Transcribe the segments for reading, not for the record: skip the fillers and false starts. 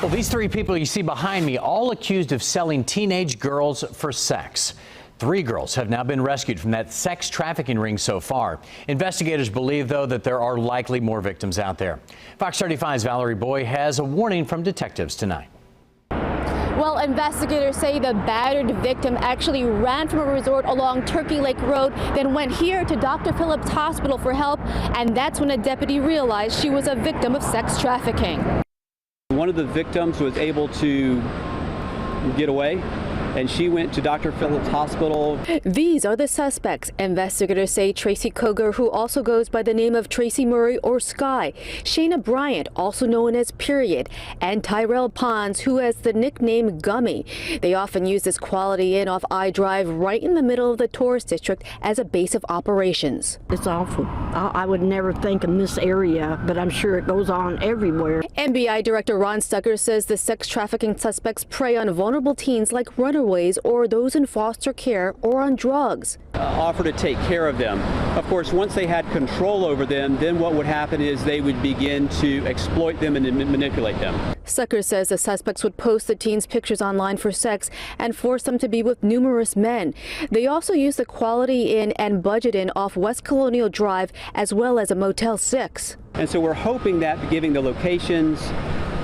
Well, these three people you see behind me, all accused of selling teenage girls for sex. 3 girls have now been rescued from that sex trafficking ring so far. Investigators believe, though, that there are likely more victims out there. Fox 35's Valerie Boy has a warning from detectives tonight. Well, investigators say the battered victim actually ran from a resort along Turkey Lake Road, then went here to Dr. Phillips Hospital for help, and that's when a deputy realized she was a victim of sex trafficking. One of the victims was able to get away, and she went to Dr. Phillips Hospital. These are the suspects. Investigators say Tracy Koger, who also goes by the name of Tracy Murray or Sky, Shayna Bryant, also known as Period, and Tyrell Pons, who has the nickname Gummy. They often use this Quality Inn off I Drive right in the middle of the tourist district as a base of operations. It's awful. I would never think in this area, but I'm sure it goes on everywhere. NBI Director Ron Stucker says the sex trafficking suspects prey on vulnerable teens like runaways or those in foster care or on drugs. Offer to take care of them. Of course, once they had control over them, then what would happen is they would begin to exploit them and manipulate them. Stucker says the suspects would post the teens' pictures online for sex and force them to be with numerous men. They also use the Quality Inn and Budget Inn off West Colonial Drive, as well as a Motel 6. And so we're hoping that giving the locations,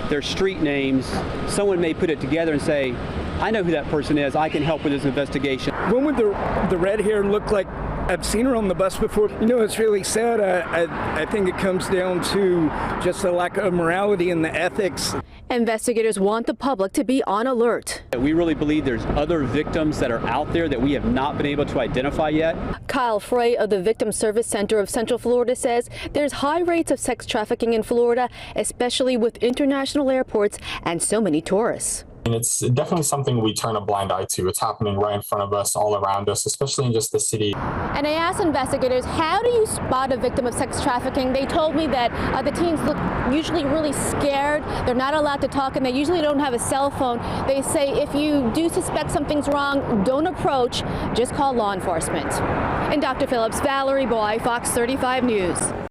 their street names, someone may put it together and say, I know who that person is. I can help with this investigation. When would the red hair look like? I've seen her on the bus before. You know, it's really sad. I think it comes down to just a lack of morality and the ethics. Investigators want the public to be on alert. We really believe there's other victims that are out there that we have not been able to identify yet. Kyle Frey of the Victim Service Center of Central Florida says there's high rates of sex trafficking in Florida, especially with international airports and so many tourists. And it's definitely something we turn a blind eye to. It's happening right in front of us, all around us, especially in just the city. And I asked investigators, how do you spot a victim of sex trafficking? They told me that the teens look usually really scared. They're not allowed to talk, and they usually don't have a cell phone. They say if you do suspect something's wrong, don't approach, just call law enforcement. And Dr. Phillips, Valerie Boy, Fox 35 News.